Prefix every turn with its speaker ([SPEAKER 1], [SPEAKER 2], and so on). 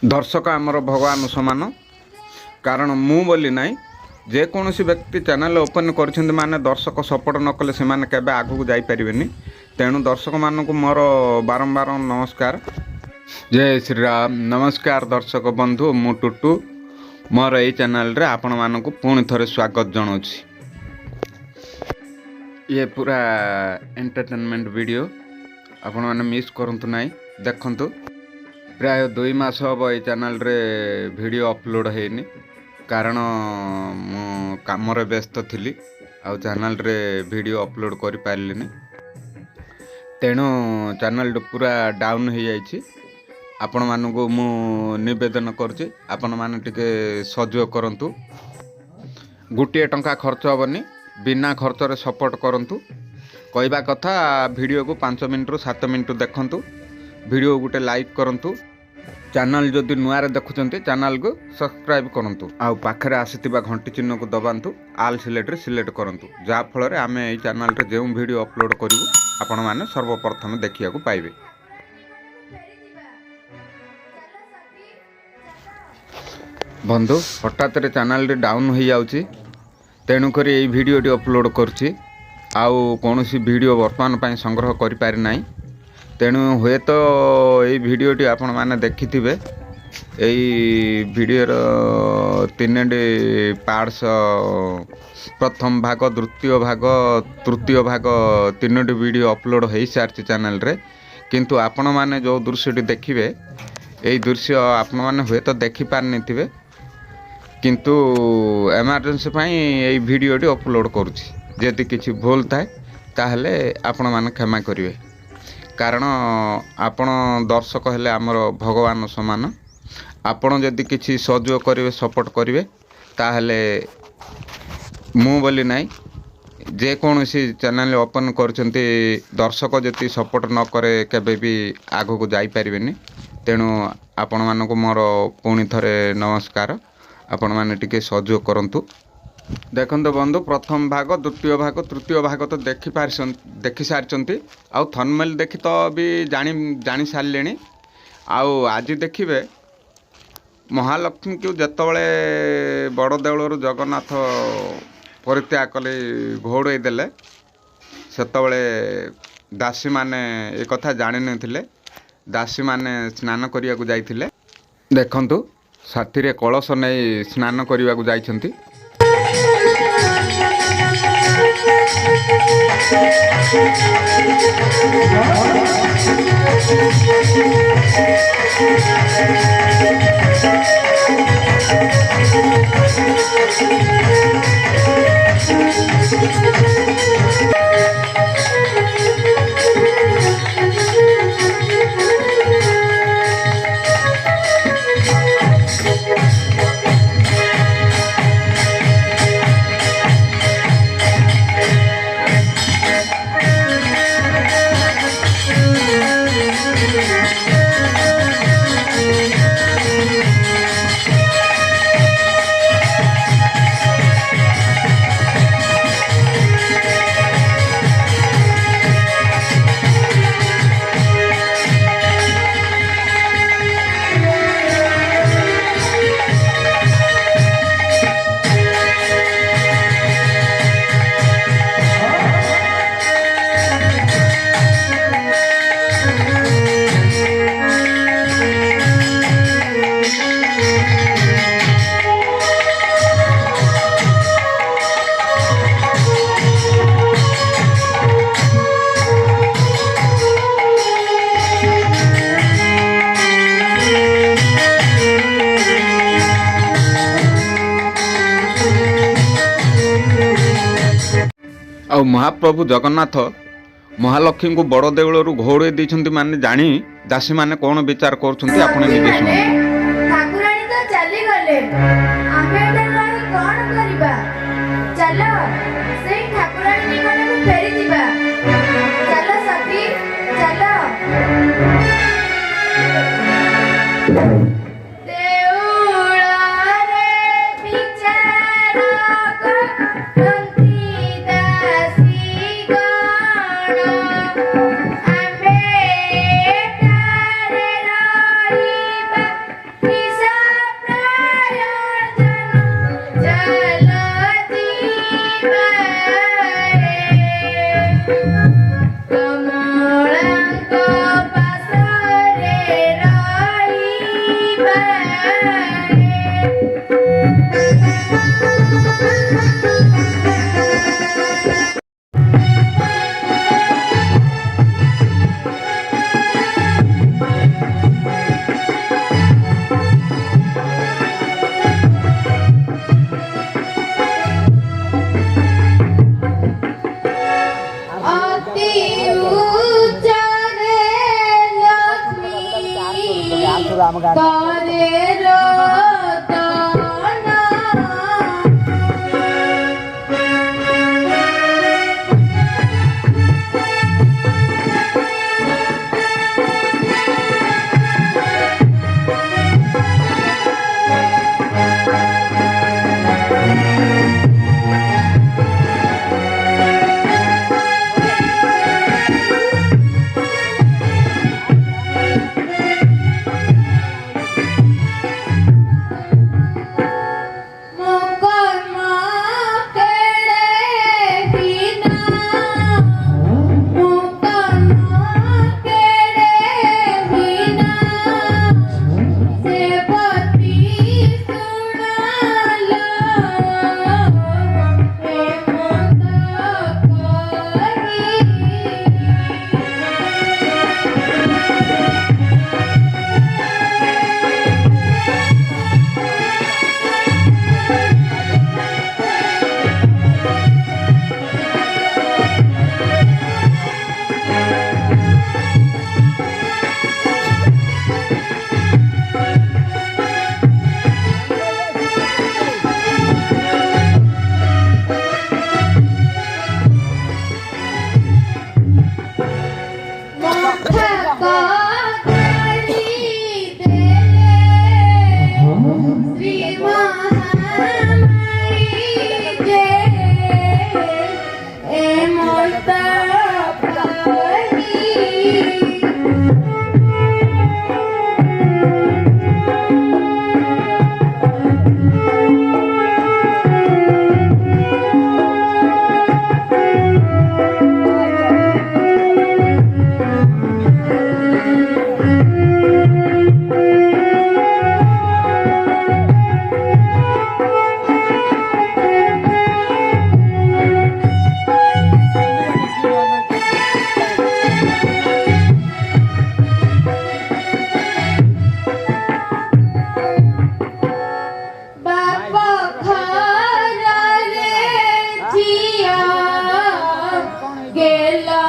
[SPEAKER 1] दर्शक आमर भगवान समान कारण मु बोली ना जेकोसी व्यक्ति चैनल ओपन कर माने दर्शक सपोर्ट न कले से केबे आगू जापरेनि। तेणु दर्शक मानक मोर बारंबार नमस्कार, जय श्री राम। नमस्कार दर्शक बंधु, मु टुटू मोर यही चैनल रे आपण मानक पुणी थरे स्वागत जनाऊँगी। ये पूरा एंटरटेनमेंट वीडियो आपण माने मिस करंतु नाही, देखंतु। प्राय 2 मास हम ये चैनल रे वीडियो अपलोड हैनी कारण मु काम रे व्यस्त थिली आ चैनल रे वीडियो अपलोड करि पारलिनी। तेणु चैनल पूरा डाउन हो जाइछि। आपण मानकु मु निवेदन करछि आपण माने टिके सहयोग करंतु। गोटे टंका खर्च हेबनी, बिना खर्च रे सपोर्ट करंतु। कहवा कथा वीडियो को 5 मिनट रु 7 मिनट देखंतु। वीडियो गोटे लाइक करंतु। चैनल जदि नुआरे देखुचंती चैनल को सब्सक्राइब करंतु। आ पाखरे आसीतिबा घंटी चिन्ह को दबांतु, आल सिलेक्ट रे सिलेक्ट करंतु। जा फल रे आमे एई चैनल रे जेउ वीडियो अपलोड करिवु आपण माने सर्वप्रथम देखिया को पाइबे। बंधु हठात रे चैनल रे डाउन हो जाउची, तेणु करी एई वीडियो टी अपलोड करछि। आउ कोनोसी वीडियो वर्तमान पई संग्रह करि पारि नाही। तेणु हुए तो यही भिडटी आपण मैंने देखि थे। यही भिडर 3टी पार्ट्स, प्रथम भाग, द्वितीय भाग, तृतीय भाग 3टी वीडियो अपलोड हो सारी चैनल रे। किंतु आपण मैंने जो दृश्यटी देखिए यही दृश्य आपण मैंने हुए तो देखि पारनी थे, किंतु एमरजेंसी यही भिडटी अपलोड करुँची। जदि किसी भूल थाए ताहले आपण मैंने क्षमा करेंगे, कारण आपण दर्शक हेले आमर भगवान समान। आपण जदि किसी सहयोग करेंगे, सपोर्ट करेंगे, ताहले मु बोली नाई जेकोसी चैनल ओपन करछंती दर्शक जति सपोर्ट न करे केबे भी आगो को जाई परिबेनी। तेणु आपण मानको मोर पुणी थरे नमस्कार। आपण माने टिके सहयोग करंतु। देखंतु बंधु, प्रथम भाग, द्वितीय भाग, तृतीय भाग तो देखि सारी। आउ थंबनेल देखि तो भी जानी सारे। आउ आज देखिए महालक्ष्मी को जतबले बड़ देवलू जगन्नाथ परित्याग कले, घोड़े देले, सेतबले दासी माने एक कथा जानि नथिले। दासी माने स्नान करिया को जाइथिले। देखंतु साथी रे कलश नै स्नान करिया को जाइछंती। आ महाप्रभु जगन्नाथ महालक्ष्मी को बड़ देवलू घोड़े देइछंती माने जानी दासी माने कौन विचार करछंती आपण निजे सुन।
[SPEAKER 2] ठाकुराणी तो चली गले, आमे एटा रही कोन करिबा? चलो से ठाकुराणी निकट को फेरी दिबा। चलो सखी चलो। He करे रोदना गेला